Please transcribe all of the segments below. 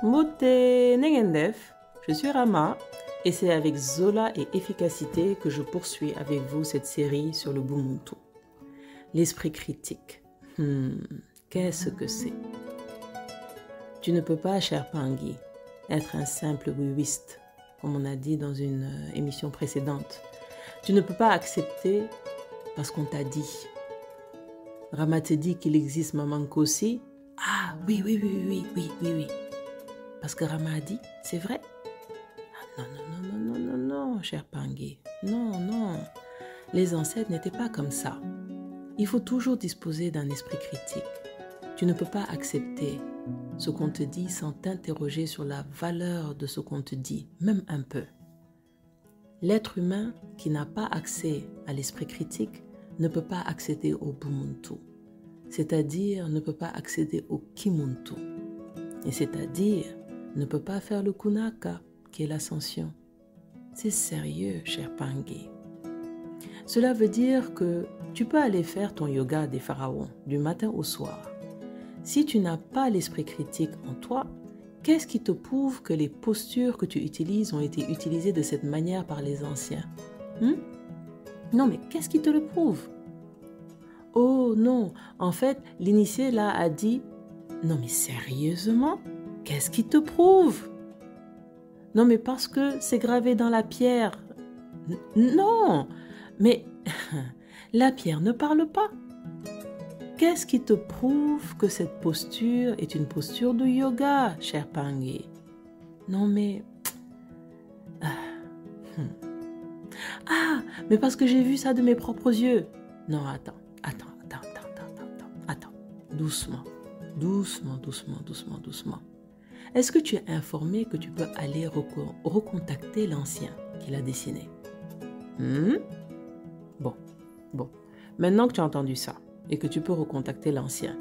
Mbote Nengendef, je suis Rama et c'est avec Zola et efficacité que je poursuis avec vous cette série sur le Bumuntu. L'esprit critique. Qu'est-ce que c'est? Tu ne peux pas, cher Pangui, être un simple wiwiste, comme on a dit dans une émission précédente. Tu ne peux pas accepter parce qu'on t'a dit. Rama te dit qu'il existe Maman Kossi. Ah oui. Parce que Rama a dit, c'est vrai? Ah, non, cher Pangui. Non. Les ancêtres n'étaient pas comme ça. Il faut toujours disposer d'un esprit critique. Tu ne peux pas accepter ce qu'on te dit sans t'interroger sur la valeur de ce qu'on te dit, même un peu. L'être humain qui n'a pas accès à l'esprit critique ne peut pas accéder au Bumuntu, c'est-à-dire ne peut pas accéder au Kimuntu, et c'est-à-dire ne peut pas faire le Kunaka, qui est l'ascension. C'est sérieux, cher Pangui. Cela veut dire que tu peux aller faire ton yoga des pharaons du matin au soir. Si tu n'as pas l'esprit critique en toi, qu'est-ce qui te prouve que les postures que tu utilises ont été utilisées de cette manière par les anciens? Non, mais qu'est-ce qui te le prouve? Oh non, en fait, l'initié là a dit « Non mais sérieusement, qu'est-ce qui te prouve? » Non mais parce que c'est gravé dans la pierre. Non, mais la pierre ne parle pas. Qu'est-ce qui te prouve que cette posture est une posture de yoga, cher Pangui? Non mais... mais parce que j'ai vu ça de mes propres yeux. Non, attends. Doucement. Est-ce que tu es informé que tu peux aller recontacter l'ancien qui l'a dessiné? Bon. Maintenant que tu as entendu ça et que tu peux recontacter l'ancien,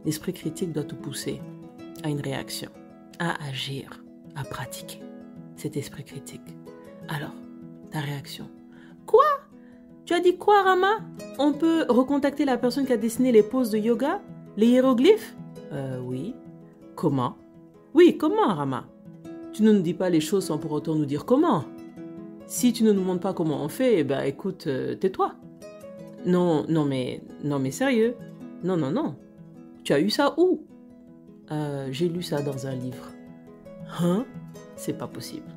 l'esprit critique doit te pousser à une réaction, à agir, à pratiquer cet esprit critique. Alors, ta réaction. Quoi? Tu as dit quoi, Rama? On peut recontacter la personne qui a dessiné les poses de yoga? Les hiéroglyphes? Oui. Comment? Oui, comment, Rama? Tu ne nous dis pas les choses sans pour autant nous dire comment. Si tu ne nous montres pas comment on fait, écoute, tais-toi. Non, mais sérieux. Non. Tu as eu ça où? J'ai lu ça dans un livre. Hein? C'est pas possible.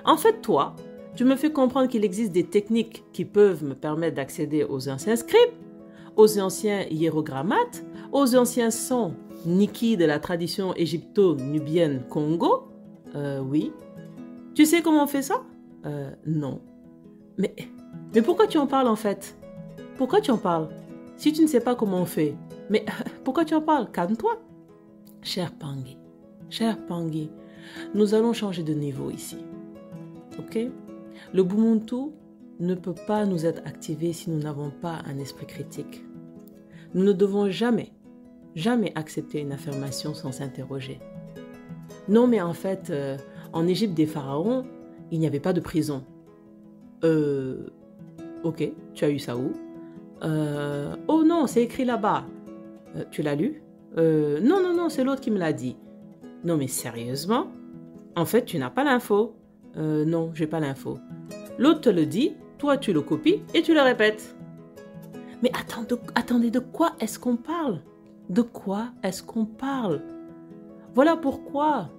En fait, toi, tu me fais comprendre qu'il existe des techniques qui peuvent me permettre d'accéder aux anciens scripts, aux anciens hiérogrammates, aux anciens sons Niki de la tradition égypto-nubienne Congo. Oui. Tu sais comment on fait ça? Non. Mais pourquoi tu en parles en fait? Pourquoi tu en parles? Si tu ne sais pas comment on fait, mais pourquoi tu en parles? Calme-toi. Cher Pangui, nous allons changer de niveau ici. Ok? Le Bumuntu ne peut pas nous être activé si nous n'avons pas un esprit critique. Nous ne devons jamais accepter une affirmation sans s'interroger. Non, mais en fait, en Égypte des pharaons, il n'y avait pas de prison. Ok, tu as eu ça où? Oh non, c'est écrit là-bas. Tu l'as lu? Non, c'est l'autre qui me l'a dit. Non, mais sérieusement? En fait, tu n'as pas l'info. Non, j'ai pas l'info. L'autre te le dit, toi tu le copies et tu le répètes. Mais attendez, de quoi est-ce qu'on parle? De quoi est-ce qu'on parle? Voilà pourquoi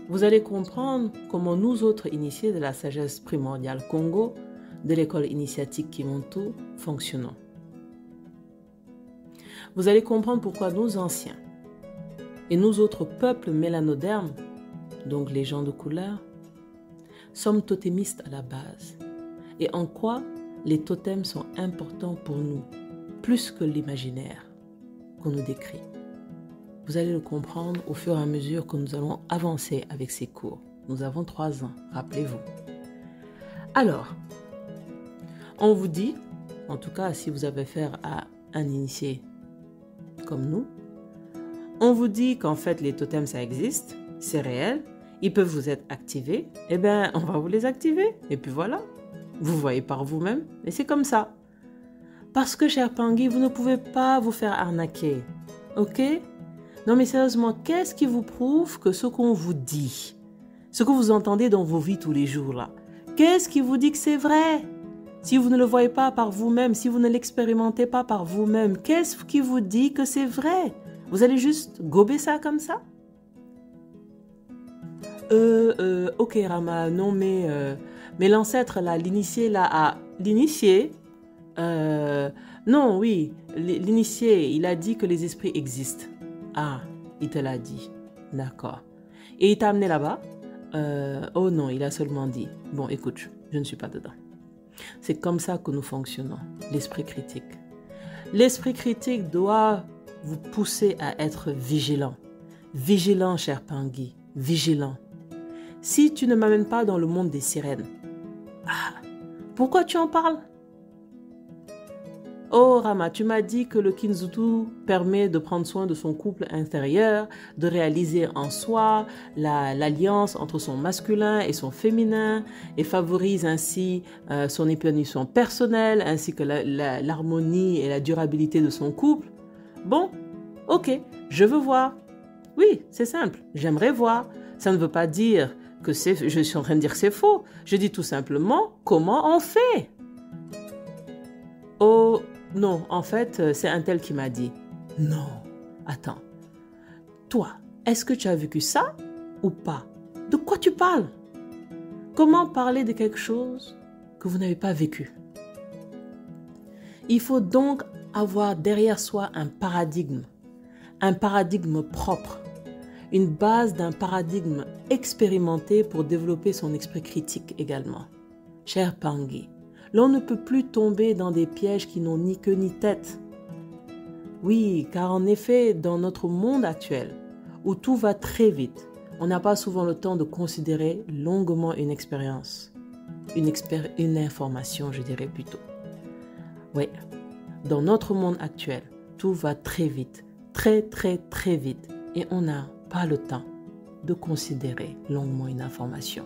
vous allez comprendre comment nous autres initiés de la sagesse primordiale Congo, de l'école initiatique Kimuntu, fonctionnons. Vous allez comprendre pourquoi nos anciens et nous autres peuples mélanodermes, donc les gens de couleur, sommes totémistes à la base et en quoi les totems sont importants pour nous, plus que l'imaginaire qu'on nous décrit. Vous allez le comprendre au fur et à mesure que nous allons avancer avec ces cours. Nous avons 3 ans, rappelez-vous. Alors, on vous dit, en tout cas si vous avez affaire à un initié comme nous, on vous dit qu'en fait les totems ça existe, c'est réel, ils peuvent vous être activés, on va vous les activer, et puis voilà. Vous voyez par vous-même, et c'est comme ça. Parce que, cher Pangui, vous ne pouvez pas vous faire arnaquer, ok? Non mais sérieusement, qu'est-ce qui vous prouve que ce qu'on vous dit, ce que vous entendez dans vos vies tous les jours là, qu'est-ce qui vous dit que c'est vrai? Si vous ne le voyez pas par vous-même, si vous ne l'expérimentez pas par vous-même, qu'est-ce qui vous dit que c'est vrai? Vous allez juste gober ça comme ça? Ok Rama, non mais l'ancêtre là, l'initié là, l'initié, non oui, l'initié, il a dit que les esprits existent. Ah, il te l'a dit, d'accord. Et il t'a amené là-bas? Oh non, il a seulement dit, bon écoute, je ne suis pas dedans. C'est comme ça que nous fonctionnons, l'esprit critique. L'esprit critique doit vous pousser à être vigilant. Vigilant, cher Pangui, vigilant. Si tu ne m'amènes pas dans le monde des sirènes, pourquoi tu en parles? Oh Rama, tu m'as dit que le Kinzutu permet de prendre soin de son couple intérieur, de réaliser en soi l'alliance entre son masculin et son féminin et favorise ainsi son épanouissement personnel ainsi que l'harmonie et la durabilité de son couple. Bon, ok, je veux voir. Oui, c'est simple, j'aimerais voir. Ça ne veut pas dire que je suis en train de dire que c'est faux. Je dis tout simplement comment on fait. Oh, non, en fait, c'est un tel qui m'a dit. Non, attends. Toi, est-ce que tu as vécu ça ou pas? De quoi tu parles? Comment parler de quelque chose que vous n'avez pas vécu? Il faut donc avoir derrière soi un paradigme propre, une base d'un paradigme expérimenté pour développer son esprit critique également. Cher Pangui, l'on ne peut plus tomber dans des pièges qui n'ont ni queue ni tête. Oui, car en effet, dans notre monde actuel, où tout va très vite, on n'a pas souvent le temps de considérer longuement une expérience, une information, je dirais plutôt. Oui, dans notre monde actuel, tout va très vite, très vite, et on n'a pas le temps de considérer longuement une information.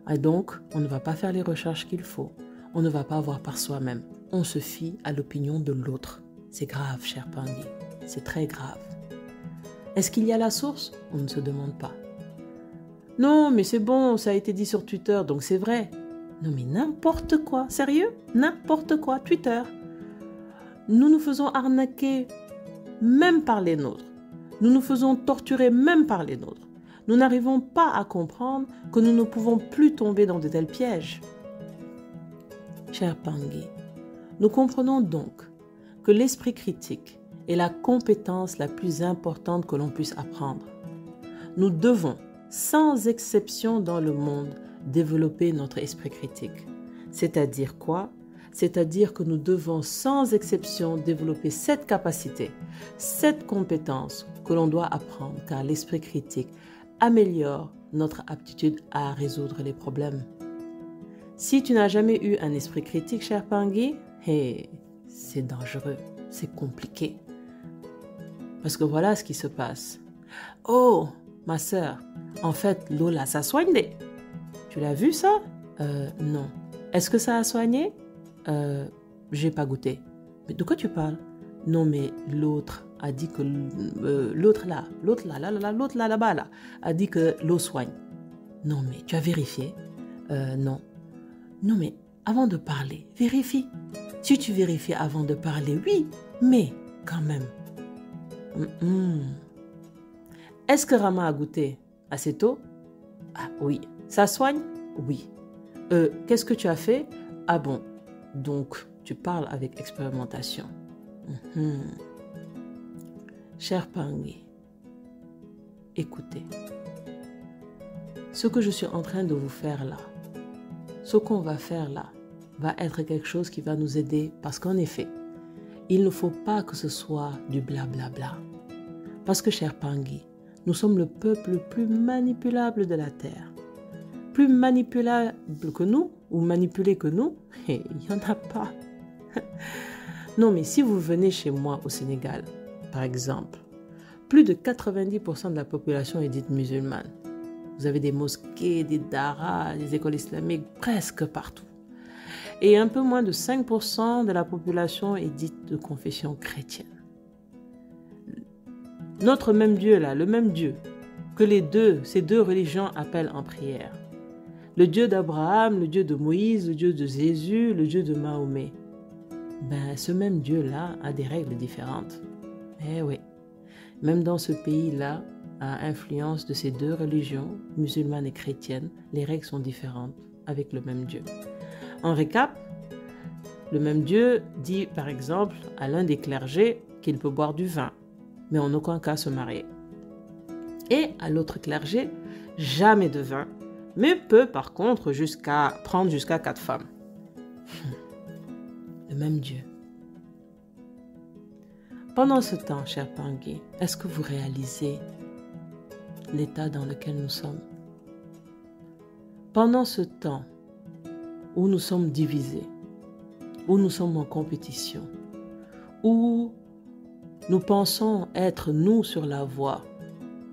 Et donc, on ne va pas faire les recherches qu'il faut. On ne va pas voir par soi-même. On se fie à l'opinion de l'autre. C'est grave, cher Pangui. C'est très grave. Est-ce qu'il y a la source? On ne se demande pas. Non, mais c'est bon, ça a été dit sur Twitter, donc c'est vrai. Non, mais n'importe quoi. Sérieux? N'importe quoi. Twitter. Nous nous faisons arnaquer même par les nôtres. Nous nous faisons torturer même par les nôtres. Nous n'arrivons pas à comprendre que nous ne pouvons plus tomber dans de tels pièges. Cher Pangui, nous comprenons donc que l'esprit critique est la compétence la plus importante que l'on puisse apprendre. Nous devons, sans exception dans le monde, développer notre esprit critique. C'est-à-dire quoi? C'est-à-dire que nous devons sans exception développer cette capacité, cette compétence que l'on doit apprendre, car l'esprit critique améliore notre aptitude à résoudre les problèmes. Si tu n'as jamais eu un esprit critique, cher Pangui, c'est dangereux, c'est compliqué. Parce que voilà ce qui se passe. Oh, ma sœur, en fait, l'eau là, ça soigne des... Tu l'as vu ça? Non. Est-ce que ça a soigné? J'ai pas goûté. Mais de quoi tu parles? Non, mais l'autre a dit que l'autre là-bas là, a dit que l'eau soigne. Non, mais tu as vérifié? Non. Non, mais avant de parler, vérifie. Si tu vérifies avant de parler, oui, mais quand même. Est-ce que Rama a goûté assez tôt? Ah oui. Ça soigne? Oui. Qu'est-ce que tu as fait? Ah bon. Donc, tu parles avec expérimentation. Cher Pangui, écoutez. Ce que je suis en train de vous faire là, ce qu'on va faire là, va être quelque chose qui va nous aider parce qu'en effet, il ne faut pas que ce soit du blablabla. Parce que, cher Pangui, nous sommes le peuple le plus manipulable de la Terre. Plus manipulable que nous, ou manipulé que nous, il n'y en a pas. Non, mais si vous venez chez moi au Sénégal, par exemple, plus de 90% de la population est dite musulmane. Vous avez des mosquées, des daras, des écoles islamiques presque partout. Et un peu moins de 5% de la population est dite de confession chrétienne. Notre même Dieu là, le même Dieu que ces deux religions appellent en prière. Le Dieu d'Abraham, le Dieu de Moïse, le Dieu de Jésus, le Dieu de Mahomet. Ben, ce même Dieu-là a des règles différentes. Eh oui, même dans ce pays-là, à influence de ces deux religions, musulmanes et chrétiennes, les règles sont différentes avec le même Dieu. En récap, le même Dieu dit par exemple à l'un des clergés qu'il peut boire du vin, mais en aucun cas se marier. Et à l'autre clergé, jamais de vin, mais peut par contre prendre jusqu'à 4 femmes. Le même Dieu. Pendant ce temps, cher Pangui, est-ce que vous réalisez l'état dans lequel nous sommes? Pendant ce temps où nous sommes divisés, où nous sommes en compétition, où nous pensons être nous sur la voie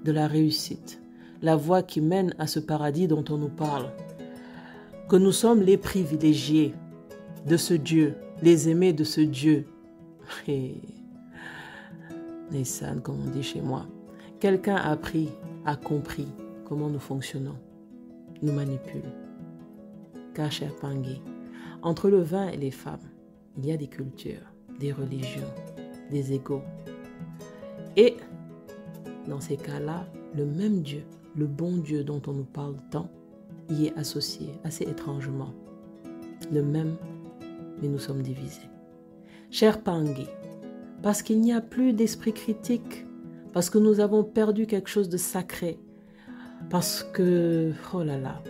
de la réussite, la voie qui mène à ce paradis dont on nous parle, que nous sommes les privilégiés de ce Dieu, les aimés de ce Dieu. Et Nissan, comme on dit chez moi, quelqu'un a compris comment nous fonctionnons, nous manipule. Car, cher Pangui, entre le vin et les femmes, il y a des cultures, des religions, des égos. Et dans ces cas-là, le même Dieu, le bon Dieu dont on nous parle tant, y est associé assez étrangement. Le même, mais nous sommes divisés. Cher Pangui, parce qu'il n'y a plus d'esprit critique, parce que nous avons perdu quelque chose de sacré, parce que, oh là là,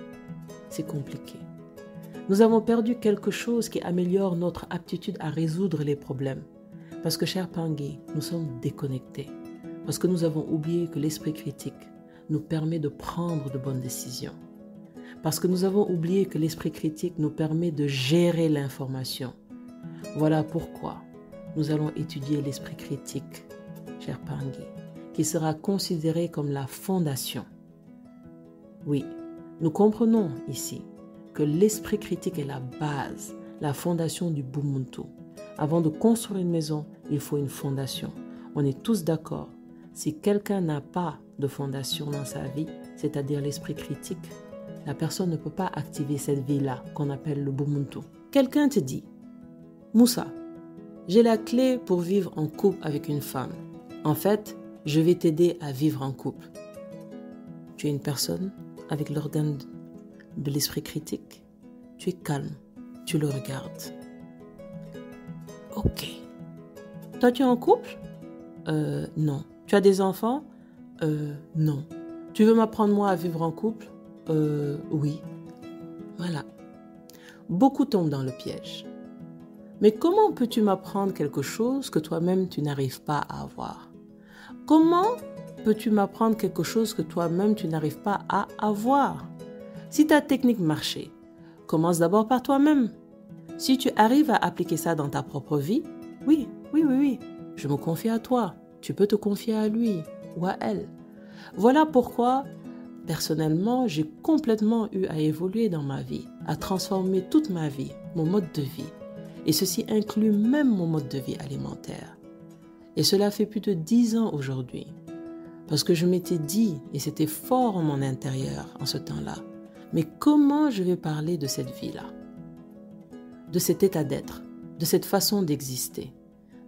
c'est compliqué. Nous avons perdu quelque chose qui améliore notre aptitude à résoudre les problèmes. Parce que, cher Pangui, nous sommes déconnectés. Parce que nous avons oublié que l'esprit critique nous permet de prendre de bonnes décisions. Parce que nous avons oublié que l'esprit critique nous permet de gérer l'information. Voilà pourquoi nous allons étudier l'esprit critique, cher Pangui, qui sera considéré comme la fondation. Oui, nous comprenons ici que l'esprit critique est la base, la fondation du Ubuntu. Avant de construire une maison, il faut une fondation. On est tous d'accord. Si quelqu'un n'a pas de fondation dans sa vie, c'est-à-dire l'esprit critique, la personne ne peut pas activer cette vie-là qu'on appelle le Ubuntu. Quelqu'un te dit, Moussa, j'ai la clé pour vivre en couple avec une femme. En fait, je vais t'aider à vivre en couple. Tu es une personne avec l'organe de l'esprit critique. Tu es calme, tu le regardes. Ok. Toi, tu es en couple? Non. Tu as des enfants? Non. Tu veux m'apprendre moi à vivre en couple? Oui. Voilà. Beaucoup tombent dans le piège. Mais comment peux-tu m'apprendre quelque chose que toi-même tu n'arrives pas à avoir? Comment peux-tu m'apprendre quelque chose que toi-même tu n'arrives pas à avoir? Si ta technique marchait, commence d'abord par toi-même. Si tu arrives à appliquer ça dans ta propre vie, oui, je me confie à toi. Tu peux te confier à lui ou à elle. Voilà pourquoi, personnellement, j'ai complètement eu à évoluer dans ma vie, à transformer toute ma vie, mon mode de vie. Et ceci inclut même mon mode de vie alimentaire. Et cela fait plus de 10 ans aujourd'hui. Parce que je m'étais dit, et c'était fort en mon intérieur en ce temps-là, mais comment je vais parler de cette vie-là? De cet état d'être, de cette façon d'exister,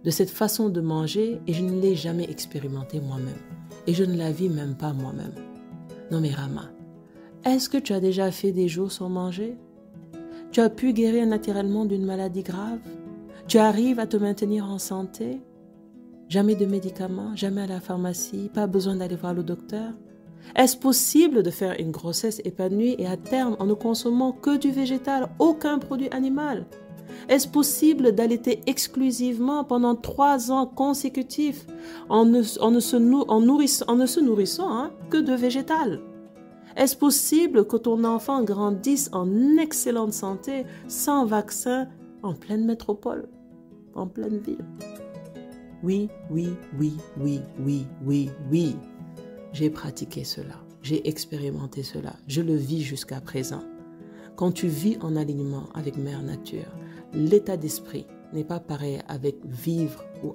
de cette façon de manger, et je ne l'ai jamais expérimenté moi-même. Et je ne la vis même pas moi-même. Non mais Rama, est-ce que tu as déjà fait des jours sans manger? Tu as pu guérir naturellement d'une maladie grave? Tu arrives à te maintenir en santé? Jamais de médicaments, jamais à la pharmacie, pas besoin d'aller voir le docteur? Est-ce possible de faire une grossesse épanouie et à terme en ne consommant que du végétal, aucun produit animal? Est-ce possible d'allaiter exclusivement pendant 3 ans consécutifs en ne se nourrissant que de végétal? Est-ce possible que ton enfant grandisse en excellente santé, sans vaccin, en pleine métropole, en pleine ville? Oui. J'ai pratiqué cela, j'ai expérimenté cela, je le vis jusqu'à présent. Quand tu vis en alignement avec Mère Nature, l'état d'esprit n'est pas pareil avec vivre ou